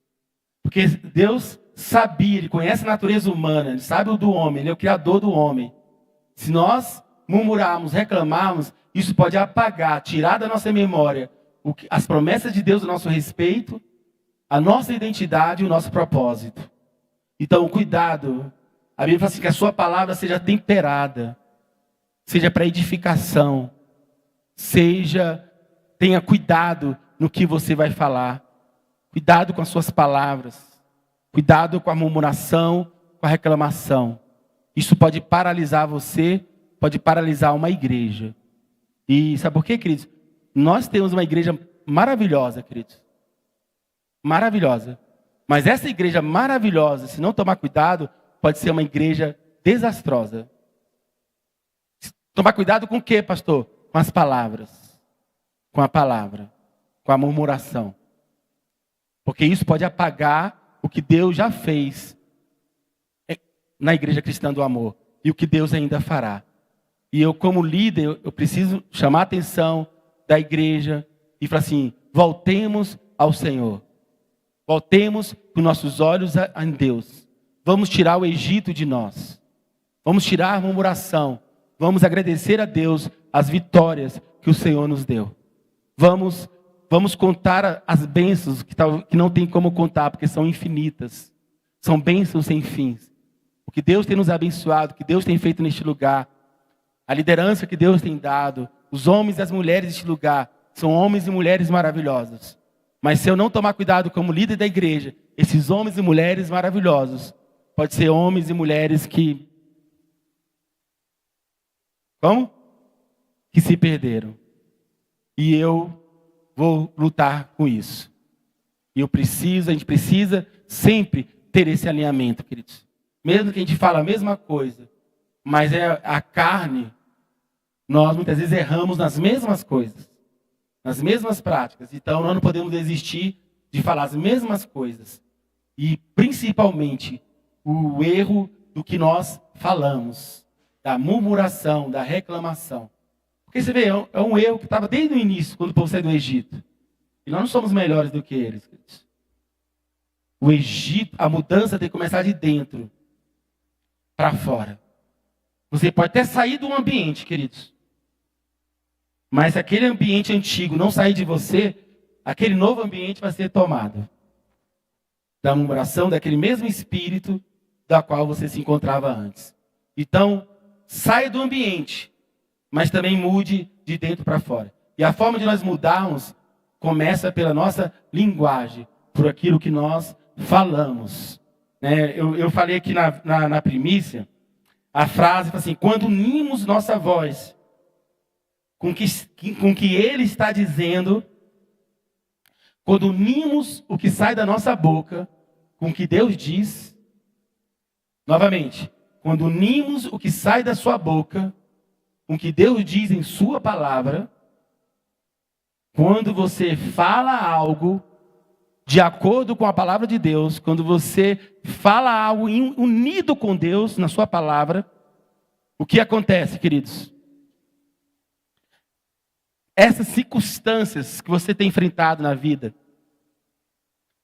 S1: Porque Deus sabia, ele conhece a natureza humana, ele sabe o do homem, ele é o criador do homem. Se nós murmurarmos, reclamarmos, isso pode apagar, tirar da nossa memória as promessas de Deus a nosso respeito, a nossa identidade e o nosso propósito. Então, cuidado. A Bíblia fala assim, que a sua palavra seja temperada, seja para edificação, tenha cuidado no que você vai falar. Cuidado com as suas palavras. Cuidado com a murmuração, com a reclamação. Isso pode paralisar você, pode paralisar uma igreja. E sabe por quê, queridos? Nós temos uma igreja maravilhosa, queridos. Maravilhosa. Mas essa igreja maravilhosa, se não tomar cuidado, pode ser uma igreja desastrosa. Tomar cuidado com o quê, pastor? Com as palavras. Com a palavra. Com a murmuração. Porque isso pode apagar o que Deus já fez na Igreja Cristã do Amor. E o que Deus ainda fará. E eu, como líder, eu preciso chamar a atenção da igreja e falar assim, voltemos ao Senhor. Voltemos com nossos olhos em Deus. Vamos tirar o Egito de nós. Vamos tirar a murmuração. Vamos agradecer a Deus as vitórias que o Senhor nos deu. Vamos contar as bênçãos que não tem como contar, porque são infinitas. São bênçãos sem fins. O que Deus tem nos abençoado, o que Deus tem feito neste lugar, a liderança que Deus tem dado, os homens e as mulheres deste lugar, são homens e mulheres maravilhosos. Mas se eu não tomar cuidado como líder da igreja, esses homens e mulheres maravilhosos, pode ser homens e mulheres que... Como? Que se perderam. E eu vou lutar com isso. E a gente precisa sempre ter esse alinhamento, queridos. Mesmo que a gente fale a mesma coisa, mas é a carne, nós muitas vezes erramos nas mesmas coisas, nas mesmas práticas. Então nós não podemos desistir de falar as mesmas coisas. E principalmente o erro do que nós falamos, da murmuração, da reclamação. Porque você vê, é um erro que estava desde o início, quando o povo saiu do Egito. E nós não somos melhores do que eles. O Egito, a mudança tem que começar de dentro para fora. Você pode até sair do ambiente, queridos. Mas se aquele ambiente antigo não sair de você, aquele novo ambiente vai ser tomado da murmuração, daquele mesmo espírito da qual você se encontrava antes. Então, saia do ambiente, mas também mude de dentro para fora. E a forma de nós mudarmos começa pela nossa linguagem, por aquilo que nós falamos. Eu falei aqui na primícia, a frase assim, quando unimos nossa voz com que Ele está dizendo, quando unimos o que sai da nossa boca com o que Deus diz, novamente, quando unimos o que sai da sua boca com o que Deus diz em sua palavra, quando você fala algo de acordo com a palavra de Deus, quando você fala algo unido com Deus na sua palavra, o que acontece, queridos? Essas circunstâncias que você tem enfrentado na vida,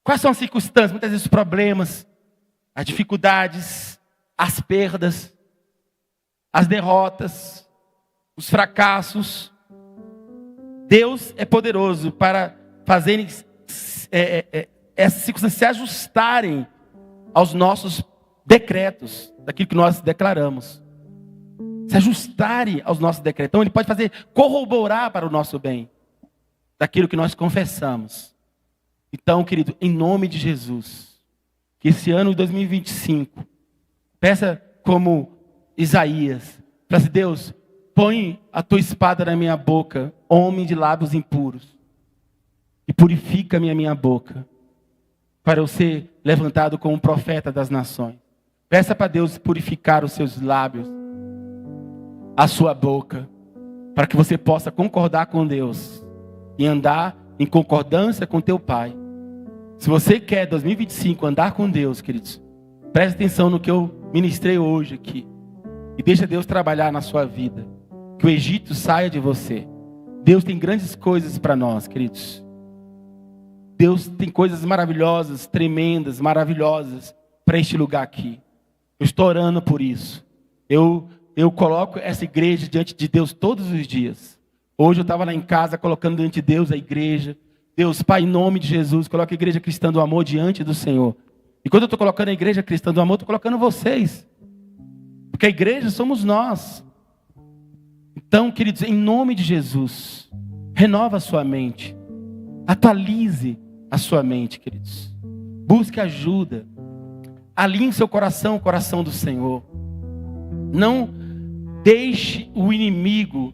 S1: quais são as circunstâncias? Muitas vezes os problemas, as dificuldades, as perdas, as derrotas, os fracassos. Deus é poderoso para fazer essas circunstâncias se ajustarem aos nossos decretos, daquilo que nós declaramos. Se ajustarem aos nossos decretos. Então Ele pode fazer corroborar para o nosso bem, daquilo que nós confessamos. Então, querido, em nome de Jesus, que esse ano de 2025, peça como Isaías, para assim, Deus, põe a tua espada na minha boca, homem de lábios impuros, e purifica-me a minha boca, para eu ser levantado como um profeta das nações. Peça para Deus purificar os seus lábios, a sua boca, para que você possa concordar com Deus e andar em concordância com teu Pai. Se você quer 2025 andar com Deus, queridos, preste atenção no que eu ministrei hoje aqui. E deixa Deus trabalhar na sua vida. Que o Egito saia de você. Deus tem grandes coisas para nós, queridos. Deus tem coisas maravilhosas, tremendas, maravilhosas para este lugar aqui. Eu estou orando por isso. Eu coloco essa igreja diante de Deus todos os dias. Hoje eu estava lá em casa colocando diante de Deus a igreja. Deus, Pai, em nome de Jesus, coloca a Igreja Cristã do Amor diante do Senhor. E quando eu estou colocando a Igreja Cristã do Amor, estou colocando vocês. Porque a igreja somos nós. Então, queridos, em nome de Jesus, renova a sua mente. Atualize a sua mente, queridos. Busque ajuda. Alinhe seu coração ao coração do Senhor. Não deixe o inimigo,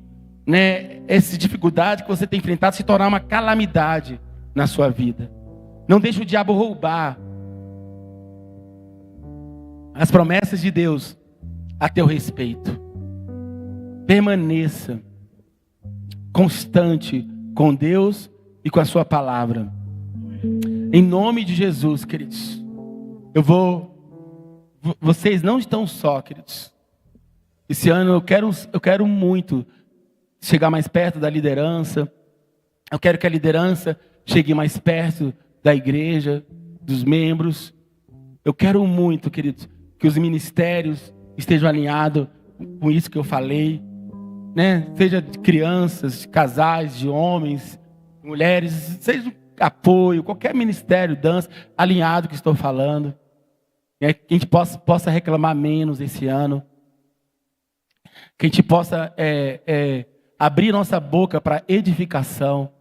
S1: essa dificuldade que você tem enfrentado se tornar uma calamidade na sua vida. Não deixe o diabo roubar as promessas de Deus a teu respeito. Permaneça constante com Deus e com a sua palavra. Em nome de Jesus, queridos. Vocês não estão só, queridos. Esse ano eu quero muito chegar mais perto da liderança. Eu quero que a liderança chegue mais perto da igreja, dos membros. Eu quero muito, queridos, que os ministérios estejam alinhados com isso que eu falei, Seja de crianças, de casais, de homens, de mulheres, seja apoio, qualquer ministério, dança, alinhado que estou falando. Que a gente possa reclamar menos esse ano. Que a gente possa abrir nossa boca para edificação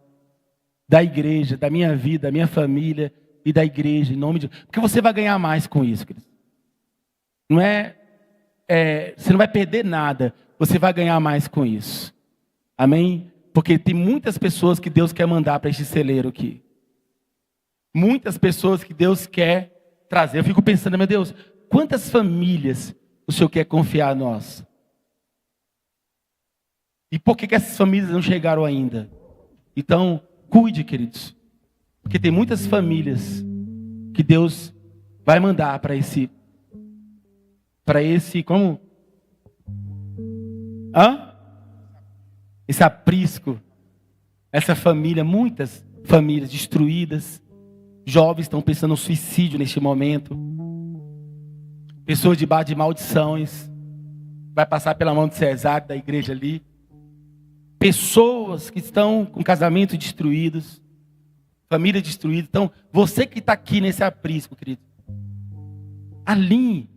S1: da igreja, da minha vida, da minha família e da igreja, em nome de Deus. Porque você vai ganhar mais com isso, querido. Você não vai perder nada, você vai ganhar mais com isso. Amém? Porque tem muitas pessoas que Deus quer mandar para este celeiro aqui. Muitas pessoas que Deus quer trazer. Eu fico pensando, meu Deus, quantas famílias o Senhor quer confiar a nós? E por que essas famílias não chegaram ainda? Então, cuide, queridos. Porque tem muitas famílias que Deus vai mandar para esse, como? Esse aprisco. Essa família, muitas famílias destruídas. Jovens estão pensando no suicídio neste momento. Pessoas debaixo de maldições. Vai passar pela mão de Cesário, da igreja ali. Pessoas que estão com casamento destruídos. Família destruída. Então, você que está aqui nesse aprisco, querido. Alinhe.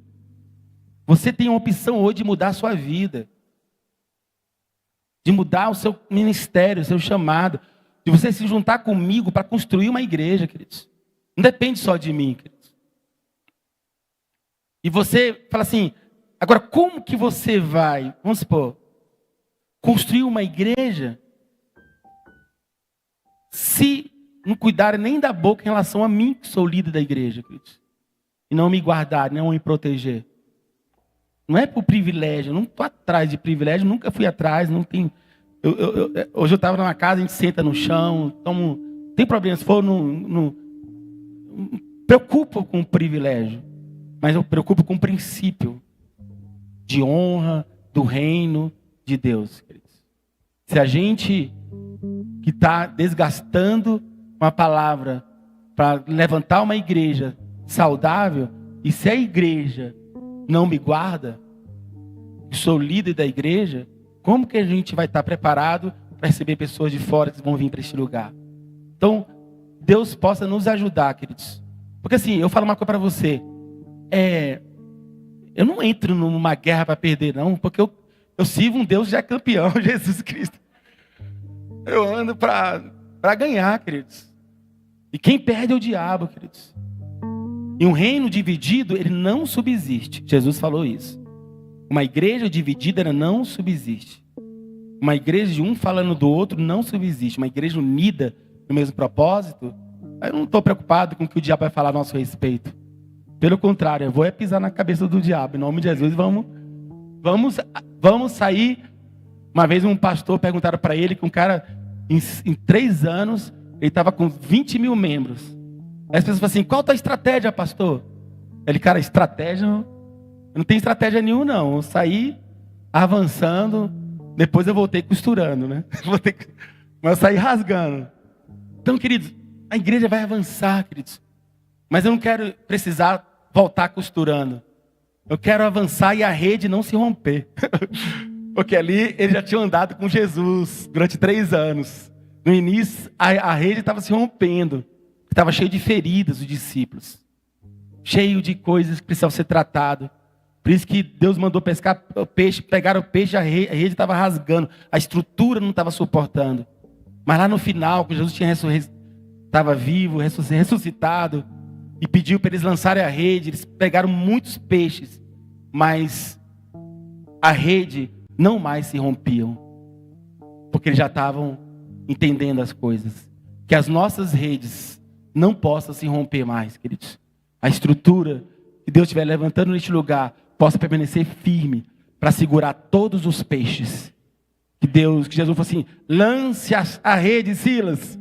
S1: Você tem uma opção hoje de mudar a sua vida. De mudar o seu ministério, o seu chamado. De você se juntar comigo para construir uma igreja, queridos. Não depende só de mim, queridos. E você fala assim, agora como que você vai, vamos supor, construir uma igreja se não cuidarem nem da boca em relação a mim, que sou líder da igreja, queridos. E não me guardar, não me proteger. Não é por privilégio, eu não estou atrás de privilégio, nunca fui atrás, não tem. Hoje eu estava numa casa, a gente senta no chão, tem problema, se for, não preocupo com o privilégio, mas eu preocupo com o princípio de honra do reino de Deus. Queridos. Se a gente que está desgastando uma palavra para levantar uma igreja saudável, e se a igreja não me guarda, eu sou líder da igreja, como que a gente vai estar preparado para receber pessoas de fora que vão vir para este lugar? Então, Deus possa nos ajudar, queridos. Porque assim, eu falo uma coisa para você, eu não entro numa guerra para perder, não, porque eu sirvo um Deus que já é campeão, Jesus Cristo. Eu ando para ganhar, queridos. E quem perde é o diabo, queridos. E um reino dividido, ele não subsiste. Jesus falou isso. Uma igreja dividida, ela não subsiste. Uma igreja de um falando do outro não subsiste. Uma igreja unida no mesmo propósito, eu não estou preocupado com o que o diabo vai falar a nosso respeito. Pelo contrário, eu vou pisar na cabeça do diabo. Em nome de Jesus, vamos sair. Uma vez um pastor perguntaram para ele que um cara, em 3 anos, ele estava com 20 mil membros. Aí as pessoas falam assim, qual a tua estratégia, pastor? Ele, cara, estratégia, eu não tenho estratégia nenhuma, não. Eu saí avançando, depois eu voltei costurando, né? Mas eu saí rasgando. Então, queridos, a igreja vai avançar, queridos. Mas eu não quero precisar voltar costurando. Eu quero avançar e a rede não se romper. Porque ali eles já tinham andado com Jesus durante 3 anos. No início, a rede estava se rompendo. Estava cheio de feridas, os discípulos. Cheio de coisas que precisavam ser tratadas. Por isso que Deus mandou pescar o peixe, pegaram o peixe, a rede estava rasgando. A estrutura não estava suportando. Mas lá no final, quando Jesus tinha estava vivo, ressuscitado, e pediu para eles lançarem a rede. Eles pegaram muitos peixes, mas a rede não mais se rompiam, porque eles já estavam entendendo as coisas. Que as nossas redes não possam se romper mais, queridos. A estrutura que Deus estiver levantando neste lugar possa permanecer firme para segurar todos os peixes. Que Jesus falou assim: lance a rede, Silas,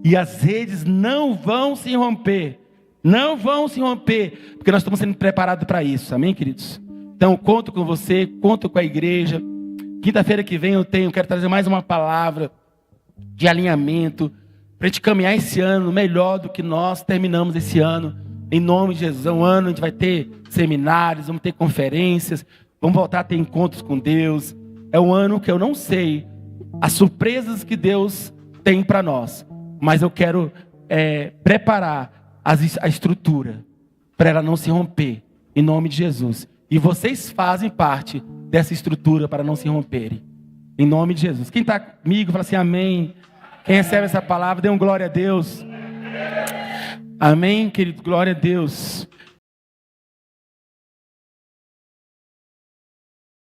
S1: e as redes não vão se romper. Não vão se romper, porque nós estamos sendo preparados para isso. Amém, queridos? Então, conto com você, conto com a igreja. Quinta-feira que vem quero trazer mais uma palavra de alinhamento, para a gente caminhar esse ano melhor do que nós terminamos esse ano. Em nome de Jesus. É um ano onde a gente vai ter seminários, vamos ter conferências, vamos voltar a ter encontros com Deus. É um ano que eu não sei as surpresas que Deus tem para nós, mas eu quero preparar a estrutura para ela não se romper, em nome de Jesus. E vocês fazem parte dessa estrutura para não se romperem, em nome de Jesus. Quem está comigo, fala assim, amém. Quem recebe essa palavra, dê um glória a Deus. Amém, querido, glória a Deus.